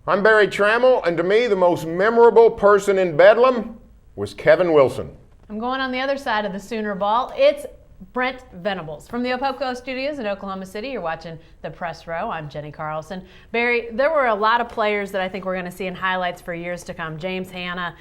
I'm Barry Tramel, and to me, the most memorable person in Bedlam was Kevin Wilson. I'm going on the other side of the Sooner ball. It's Brent Venables. From the Opoko Studios in Oklahoma City, you're watching the Press Row. I'm Jenni Carlson. Barry, there were a lot of players that I think we're going to see in highlights for years to come. James Hanna,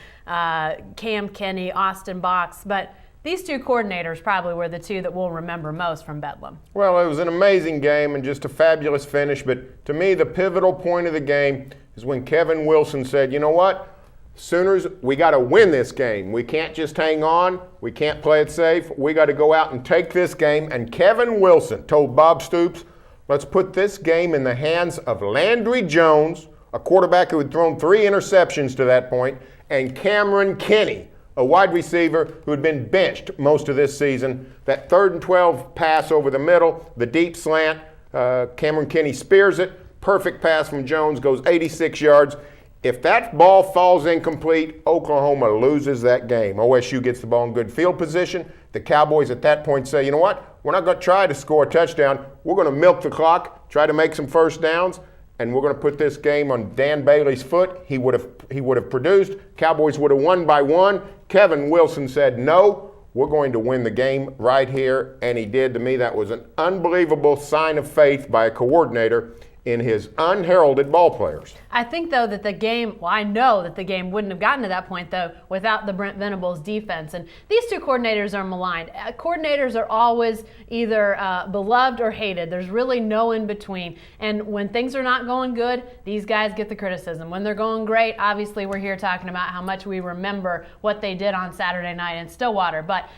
Cam Kenny, Austin Box, but these two coordinators probably were the two that we'll remember most from Bedlam. Well, it was an amazing game and just a fabulous finish, but to me, the pivotal point of the game is when Kevin Wilson said, you know what, Sooners, we got to win this game. We can't just hang on. We can't play it safe. We got to go out and take this game. And Kevin Wilson told Bob Stoops, let's put this game in the hands of Landry Jones, a quarterback who had thrown 3 interceptions to that point, and Cameron Kenny, a wide receiver who had been benched most of this season. That 3rd and 12 pass over the middle, the deep slant, Cameron Kenny spears it. Perfect pass from Jones, goes 86 yards. If that ball falls incomplete, Oklahoma loses that game. OSU gets the ball in good field position. The Cowboys at that point say, you know what? We're not going to try to score a touchdown. We're going to milk the clock, try to make some first downs, and we're going to put this game on Dan Bailey's foot. He would have produced. Cowboys would have won by 1. Kevin Wilson said, no, we're going to win the game right here, and he did. To me, that was an unbelievable sign of faith by a coordinator in his unheralded ball players. I think, though, that the game, I know that the game wouldn't have gotten to that point, though, without the Brent Venables defense. And these two coordinators are maligned. Coordinators are always either beloved or hated. There's really no in between. And when things are not going good, these guys get the criticism. When they're going great, obviously we're here talking about how much we remember what they did on Saturday night in Stillwater. But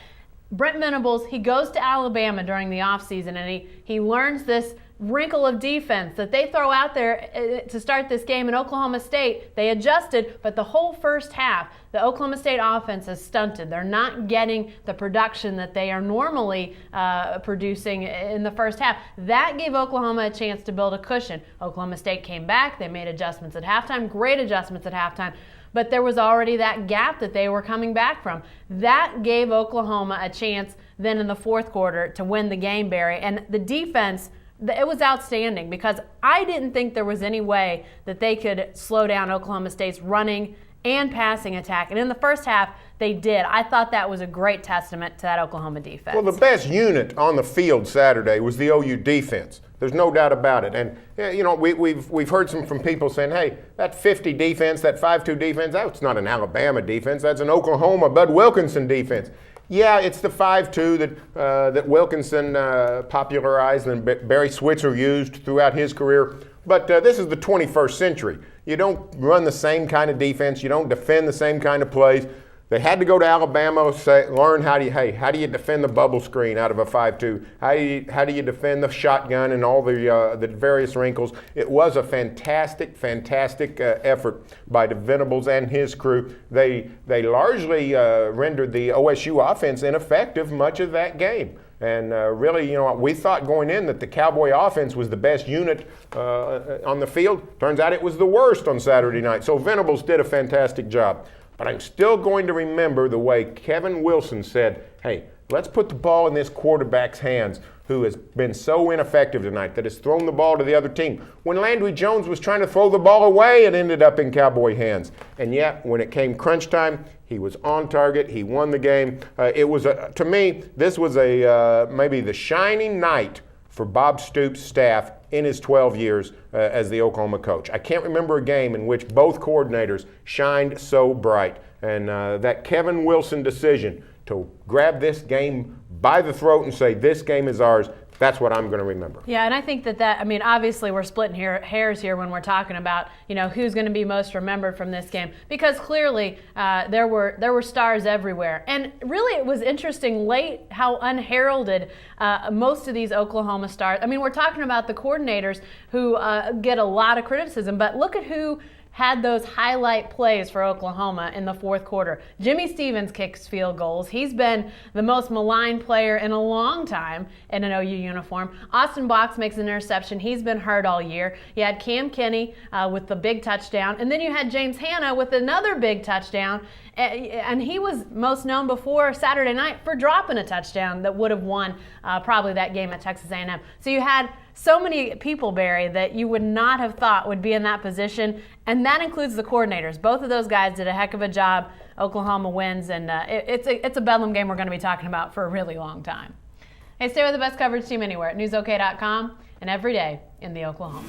Brent Venables, he goes to Alabama during the offseason, and he learns this wrinkle of defense that they throw out there to start this game in Oklahoma State. They adjusted, but the whole first half, the Oklahoma State offense is stunted. They're not getting the production that they are normally producing in the first half. That gave Oklahoma a chance to build a cushion. Oklahoma State came back. They made adjustments at halftime, great adjustments at halftime. But there was already that gap that they were coming back from. That gave Oklahoma a chance then in the fourth quarter to win the game, Barry. And the defense, it was outstanding because I didn't think there was any way that they could slow down Oklahoma State's running and passing attack. And in the first half, they did. I thought that was a great testament to that Oklahoma defense. Well, the best unit on the field Saturday was the OU defense. There's no doubt about it. And, you know, we've heard from people saying, hey, that 50 defense, that 5-2 defense, that's not an Alabama defense. That's an Oklahoma Bud Wilkinson defense. Yeah, it's the 5-2 that Wilkinson popularized and Barry Switzer used throughout his career. But this is the 21st century. You don't run the same kind of defense. You don't defend the same kind of plays. They had to go to Alabama, learn how do you defend the bubble screen out of a 5-2? How do you defend the shotgun and all the various wrinkles? It was a fantastic effort by the Venables and his crew. They largely rendered the OSU offense ineffective much of that game. And really, you know, we thought going in that the Cowboy offense was the best unit on the field. Turns out it was the worst on Saturday night. So Venables did a fantastic job. But I'm still going to remember the way Kevin Wilson said, hey, let's put the ball in this quarterback's hands who has been so ineffective tonight, that has thrown the ball to the other team. When Landry Jones was trying to throw the ball away, it ended up in Cowboy hands. And yet, when it came crunch time, he was on target. He won the game. To me, this was maybe the shining night for Bob Stoops' staff in his 12 years as the Oklahoma coach. I can't remember a game in which both coordinators shined so bright. And that Kevin Wilson decision to grab this game by the throat and say, this game is ours, that's what I'm going to remember. Yeah, and I think I mean, obviously we're splitting hairs here when we're talking about, you know, who's going to be most remembered from this game, because clearly there were stars everywhere. And really it was interesting late how unheralded most of these Oklahoma stars. I mean, we're talking about the coordinators who get a lot of criticism, but look at who had those highlight plays for Oklahoma in the fourth quarter. Jimmy Stevens kicks field goals. He's been the most maligned player in a long time in an OU uniform. Austin Box makes an interception. He's been hurt all year. You had Cam Kenny with the big touchdown, and then you had James Hanna with another big touchdown. And he was most known before Saturday night for dropping a touchdown that would have won probably that game at Texas A&M. So you had so many people, Barry, that you would not have thought would be in that position, and that includes the coordinators. Both of those guys did a heck of a job. Oklahoma wins, and it's a Bedlam game we're going to be talking about for a really long time. Hey, stay with the best coverage team anywhere at newsok.com and every day in the Oklahoman.